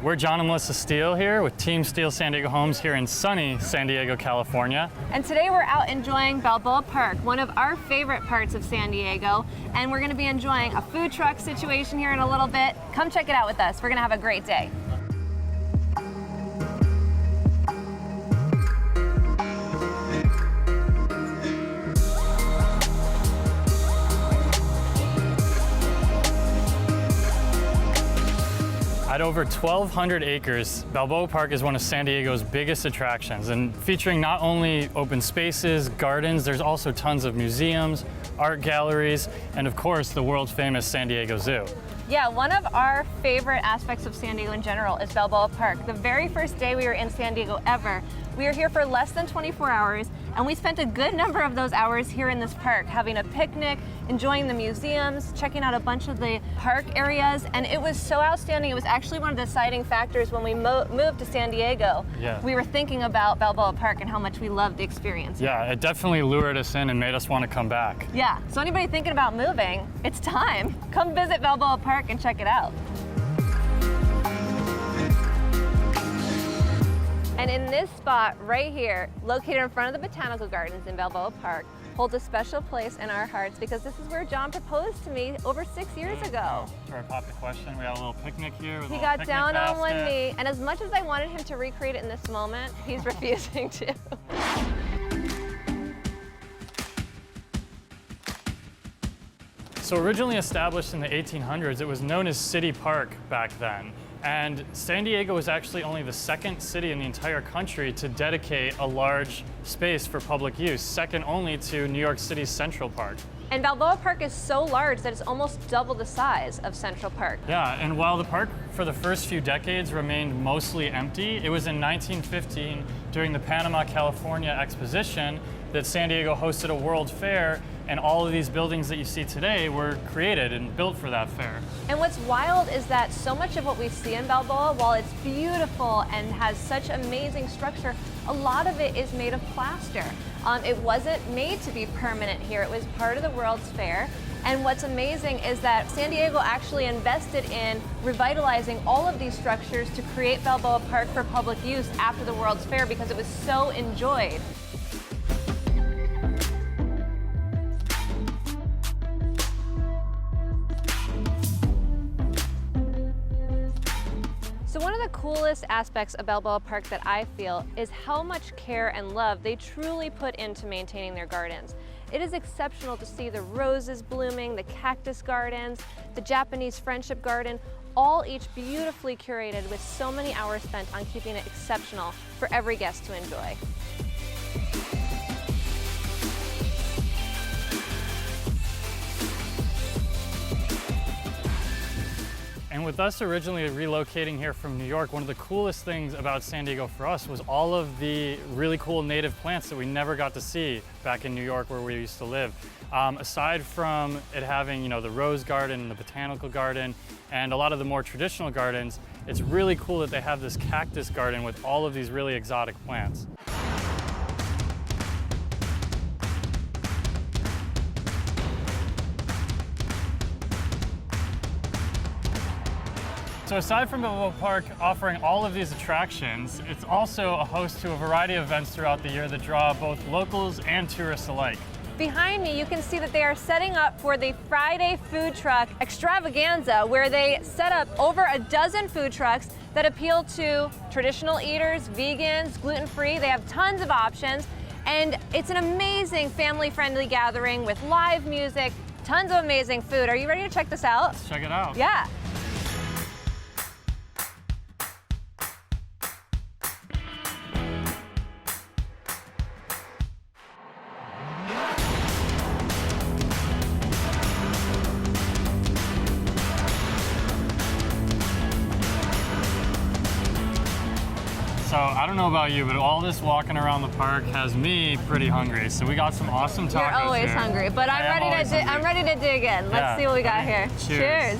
we're John and Melissa Steele here with Team Steele San Diego Homes here in sunny San Diego, California. And today we're out enjoying Balboa Park, one of our favorite parts of San Diego. And we're gonna be enjoying a food truck situation here in a little bit. Come check it out with us. We're gonna have a great day. At over 1,200 acres, Balboa Park is one of San Diego's biggest attractions, and featuring not only open spaces, gardens, there's also tons of museums, art galleries, and of course the world famous San Diego Zoo. Yeah, one of our favorite aspects of San Diego in general is Balboa Park. The very first day we were in San Diego ever, we were here for less than 24 hours, and we spent a good number of those hours here in this park, having a picnic, enjoying the museums, checking out a bunch of the park areas, and it was so outstanding. It was actually one of the deciding factors when we moved to San Diego. Yeah. We were thinking about Balboa Park and how much we loved the experience. Yeah, it definitely lured us in and made us want to come back. Yeah, so anybody thinking about moving, it's time. Come visit Balboa Park and check it out. And in this spot right here, located in front of the Botanical Gardens in Balboa Park, holds a special place in our hearts because this is where John proposed to me over 6 years ago. Where I popped the question, we had a little picnic here. He got down on one knee, and as much as I wanted him to recreate it in this moment, he's refusing to. So originally established in the 1800s, it was known as City Park back then. And San Diego was actually only the second city in the entire country to dedicate a large space for public use, second only to New York City's Central Park. And Balboa Park is so large that it's almost double the size of Central Park. Yeah, and while the park for the first few decades remained mostly empty, it was in 1915 during the Panama, California Exposition that San Diego hosted a World Fair, and all of these buildings that you see today were created and built for that fair. And what's wild is that so much of what we see in Balboa, while it's beautiful and has such amazing structure, a lot of it is made of plaster. It wasn't made to be permanent here. It was part of the World's Fair. And what's amazing is that San Diego actually invested in revitalizing all of these structures to create Balboa Park for public use after the World's Fair because it was so enjoyed. So one of the coolest aspects of Balboa Park that I feel is how much care and love they truly put into maintaining their gardens. It is exceptional to see the roses blooming, the cactus gardens, the Japanese friendship garden, all each beautifully curated with so many hours spent on keeping it exceptional for every guest to enjoy. And with us originally relocating here from New York, one of the coolest things about San Diego for us was all of the really cool native plants that we never got to see back in New York where we used to live. Aside from it having, the rose garden, the botanical garden, and a lot of the more traditional gardens, it's really cool that they have this cactus garden with all of these really exotic plants. So aside from Balboa Park offering all of these attractions, it's also a host to a variety of events throughout the year that draw both locals and tourists alike. Behind me, you can see that they are setting up for the Friday Food Truck Extravaganza, where they set up over a dozen food trucks that appeal to traditional eaters, vegans, gluten-free. They have tons of options, and it's an amazing family-friendly gathering with live music, tons of amazing food. Are you ready to check this out? Let's check it out. Yeah. So I don't know about you, but all this walking around the park has me pretty hungry. So we got some awesome tacos. You're always here. hungry, but I'm ready to dig in. Let's see what we got here. Cheers. Cheers.